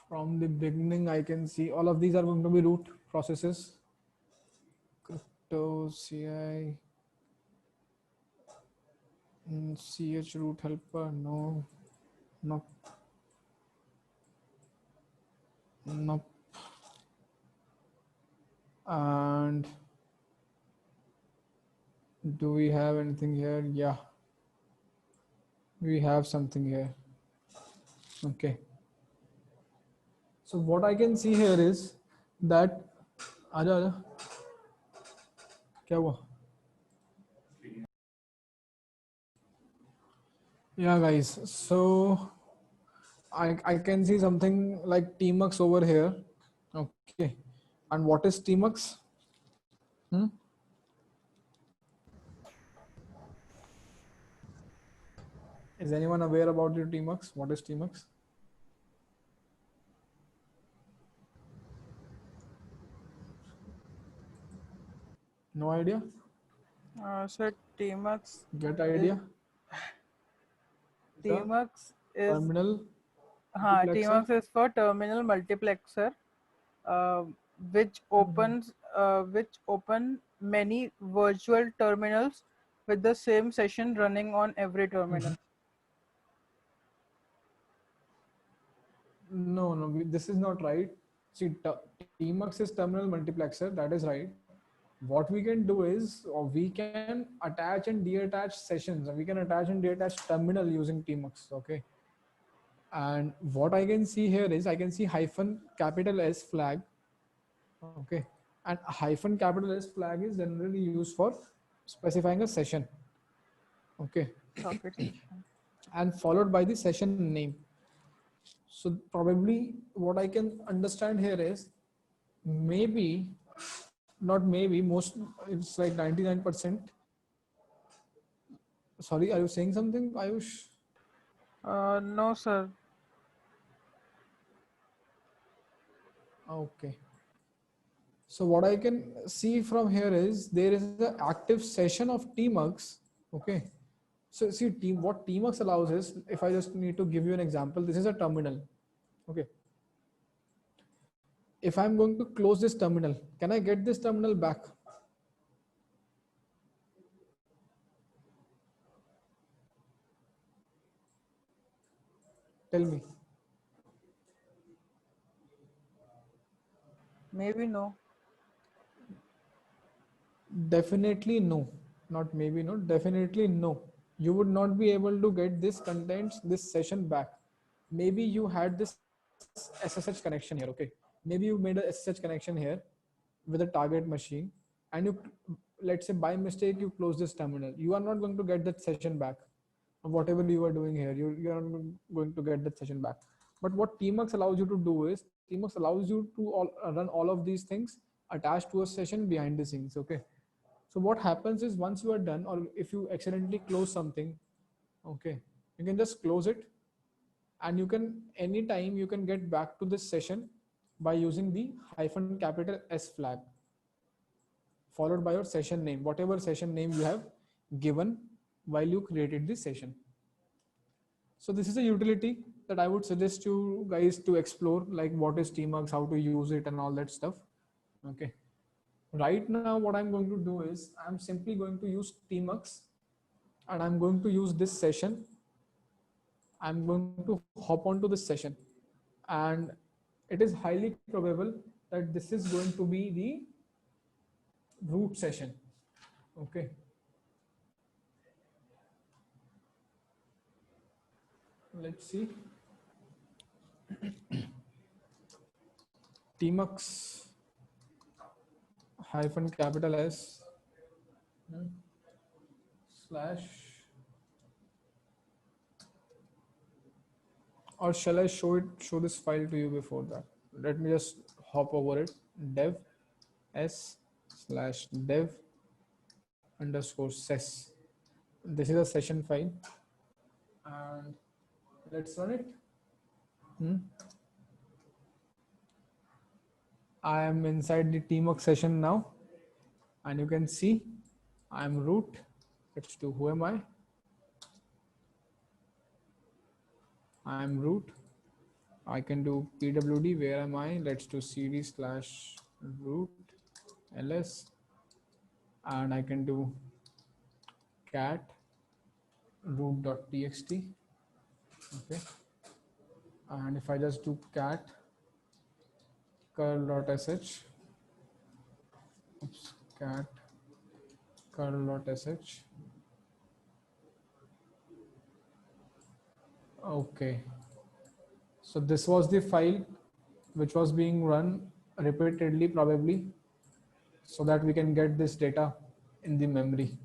From the beginning, I can see all of these are going to be root processes. Crypto, CI, ch root helper, no, no, no. And do we have anything here? Yeah, we have something here. Okay. So what I can see here is that आजा आजा क्या हुआ? Yeah, guys. So I can see something like Tmux over here. Okay. And what is Tmux? Is anyone aware about the tmux? What is tmux? No idea? So Tmux Get idea? The Tmux is terminal multiplexer? Tmux is for terminal multiplexer, uh, which open many virtual terminals with the same session running on every terminal. No, no, this is not right. See, tmux is terminal multiplexer. That is right. What we can do is, or we can attach and detach sessions. We can attach and detach terminal using tmux. Okay. And what I can see here is I can see hyphen capital S flag. Okay. And hyphen capital S flag is generally used for specifying a session. Okay. Socket session. And followed by the session name. So probably what I can understand here is maybe, not maybe, most, it's like 99%. Sorry, are you saying something, Ayush? No, sir. Okay. So what I can see from here is there is an active session of tmux. Okay. So see, what tmux allows is, if I just need to give you an example, this is a terminal. Okay. If I'm going to close this terminal, can I get this terminal back? Tell me. Maybe no. Definitely no. Not maybe no, definitely no. You would not be able to get this contents, this session back. Maybe you had this SSH connection here, okay? Maybe you made a SSH connection here with a target machine, and you, let's say by mistake, you close this terminal. You are not going to get that session back. Whatever you are doing here, you are not going to get that session back. But what tmux allows you to do is, tmux allows you to run all of these things attached to a session behind the scenes. Okay. So what happens is once you are done, or if you accidentally close something, okay, you can just close it, and you can anytime you can get back to this session by using the hyphen capital S flag followed by your session name, whatever session name you have given while you created this session. So this is a utility that I would suggest you guys to explore, like what is tmux, how to use it, and all that stuff. Okay. Right now, what I'm going to do is I'm simply going to use tmux, and I'm going to use this session. I'm going to hop onto this session, and it is highly probable that this is going to be the root session. Okay. Let's see. tmux hyphen capital S slash, or shall I show this file to you before that? Let me just hop over it. Dev s slash dev underscore ses. This is a session file, and let's run it. I am inside the tmux session now, and you can see I'm root. Let's do who am I? I'm root. I can do pwd, where am I? Let's do cd slash root ls, and I can do cat root.txt. Okay. And if I just do cat curl.sh, oops, cat curl.sh. Okay. So this was the file which was being run repeatedly, probably, so that we can get this data in the memory.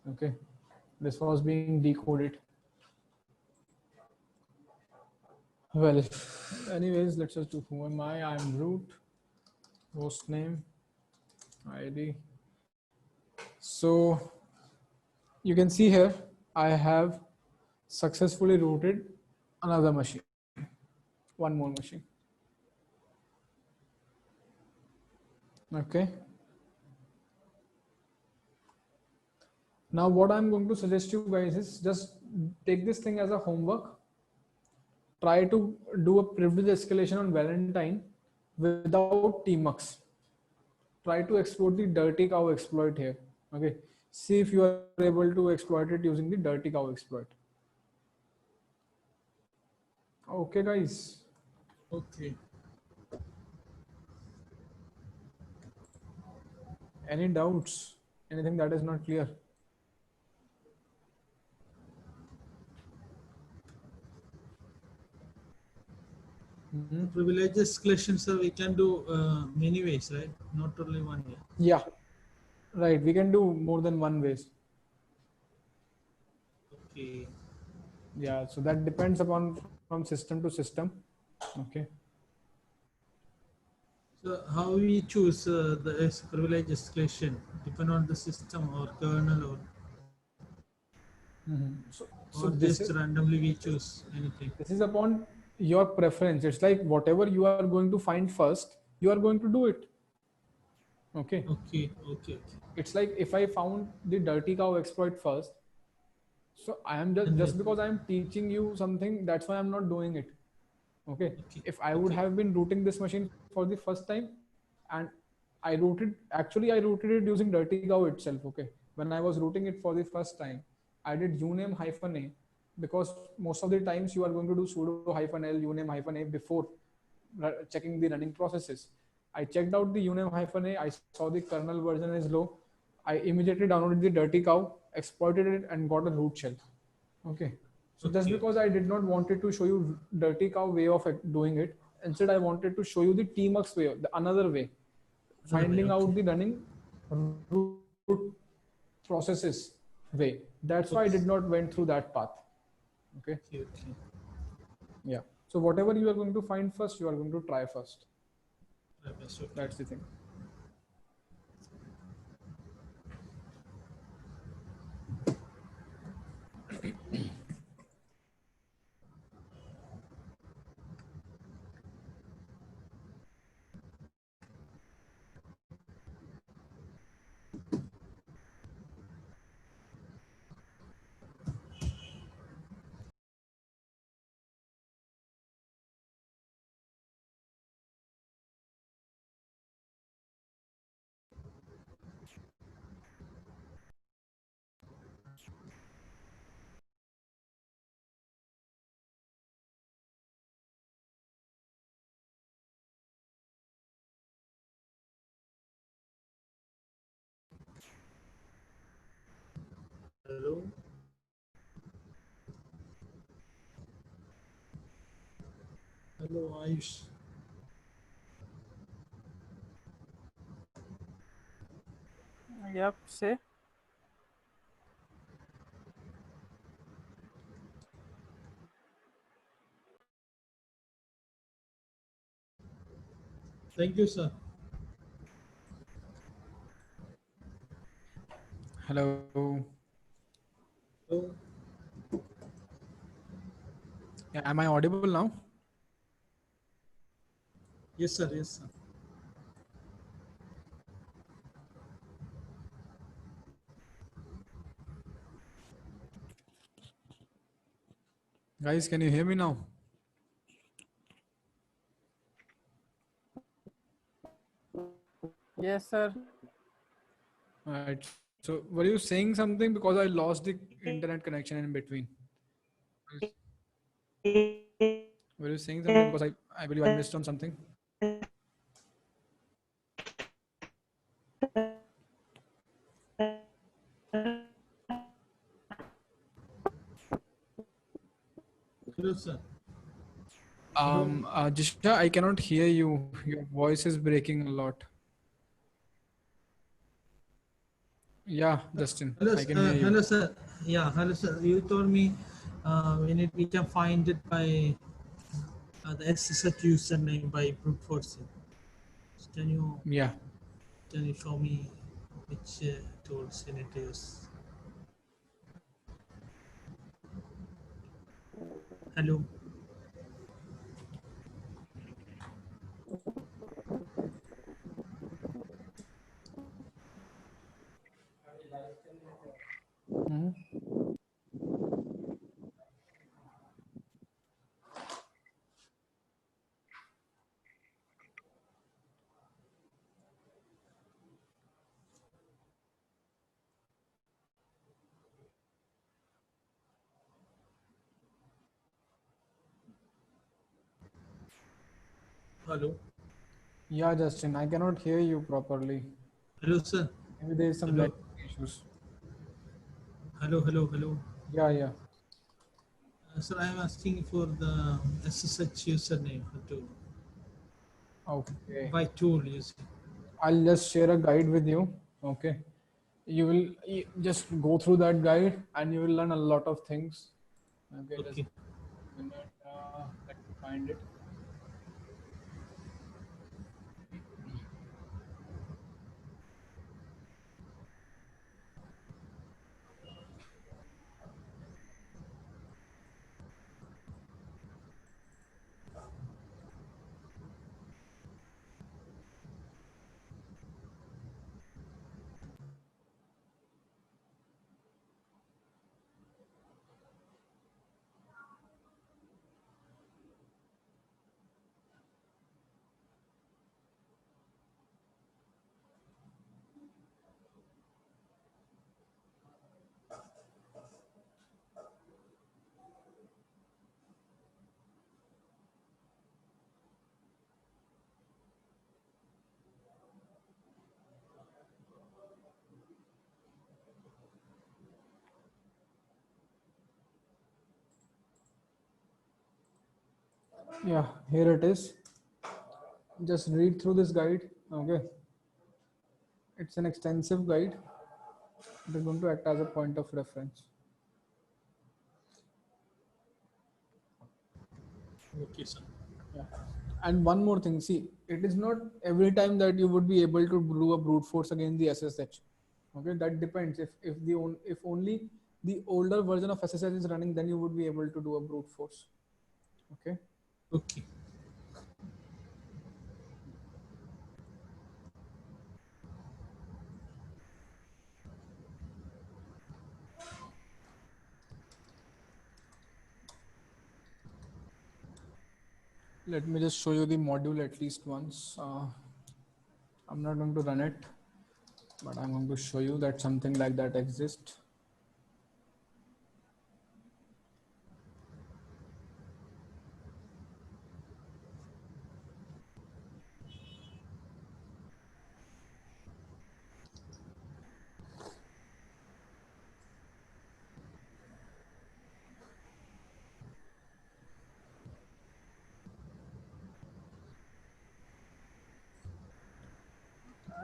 Okay. This was being decoded. Well, anyways, let's just do who am I? I'm root, host name, ID. So you can see here, I have successfully rooted another machine, one more machine. Okay. Now what I'm going to suggest you guys is just take this thing as a homework. Try to do a privilege escalation on Valentine without tmux. Try to exploit the dirty cow exploit here. Okay. See if you are able to exploit it using the dirty cow exploit. Okay, guys. Okay. Any doubts? Anything that is not clear? Privilege escalation, sir, we can do many ways, right? Not only one way. Yeah. Right. We can do more than one ways. Okay. Yeah. So that depends upon from system to system. Okay. So how we choose the privilege escalation? Depend on the system or kernel or So this just is randomly we choose anything. upon your preference. It's like whatever you are going to find first, you are going to do it. Okay. Okay, okay, okay. It's like if I found the dirty cow exploit first, so I am just because I am teaching you something, that's why I'm not doing it. Okay. Okay, If I would okay. have been rooting this machine for the first time, and I rooted it using dirty cow itself. Okay. When I was rooting it for the first time, I did uname hyphen a, because most of the times you are going to do sudo hyphen l uname hyphen a before checking the running processes. I checked out the uname hyphen a. I saw the kernel version is low. I immediately downloaded the dirty cow, exploited it, and got a root shell. Okay. So just Okay. because I did not wanted to show you dirty cow way of doing it, instead I wanted to show you the tmux way, the another way, finding Okay. out the running root processes way. That's why I did not went through that path. Okay. Okay, okay. Yeah. So whatever you are going to find first, you are going to try first. Right, that's okay. That's the thing. Hello. Hello, Ayush. Yep, say. Thank you, sir. Hello. Hello. Yeah, am I audible now? Yes, sir. Yes, sir. Guys, can you hear me now? Yes, sir. All right. So were you saying something, because I lost the internet connection in between? Were you saying something, because I believe I missed on something? Hello, sir. Jisha, I cannot hear you. Your voice is breaking a lot. Yeah, Justin, Hello, I can hear you. hello, sir. Yeah, hello, sir. You told me we can find it by the SSH username by brute forcing. Can you Yeah. show me which tools you need to use? Hello. Mhm. Hello. Yeah, Justin, I cannot hear you properly. Hello, sir. Maybe there is some Hello. network issues. Hello. Hello. Hello. Yeah, yeah. Sir, I am asking for the SSH username to Okay. by tool using. I'll just share a guide with you. Okay. Just go through that guide and you will learn a lot of things. Okay, just Okay. a minute. Let me find it. Yeah, here it is. Just read through this guide. Okay. It's an extensive guide. It is going to act as a point of reference. Okay, sir. Yeah. And one more thing, see, it is not every time that you would be able to do a brute force against the SSH. Okay, that depends. If only the older version of SSH is running, then you would be able to do a brute force. Okay. Okay. Let me just show you the module at least once. I'm not going to run it, but I'm going to show you that something like that exists.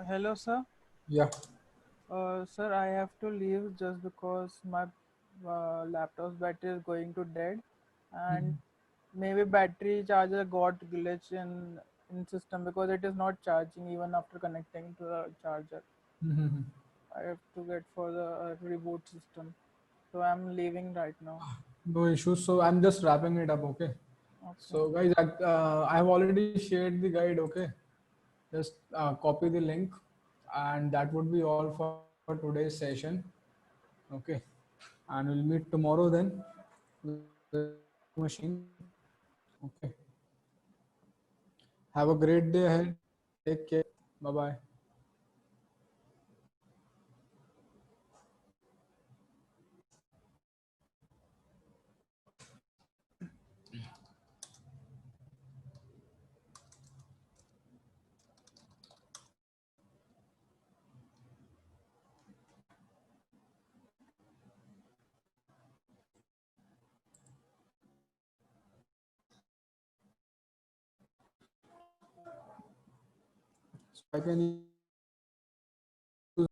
Hello, sir. Yeah. Sir, I have to leave just because my laptop's battery is going to dead, and maybe battery charger got glitch in system because it is not charging even after connecting to the charger. Mhm. I have to get for the reboot system, so I'm leaving right now. No issues. So I'm just wrapping it up. Okay. Okay. So guys, I have already shared the guide. Okay. Just copy the link, and that would be all for today's session. Okay. And we'll meet tomorrow then with machine. Okay. Have a great day ahead. Take care. Bye bye. So I can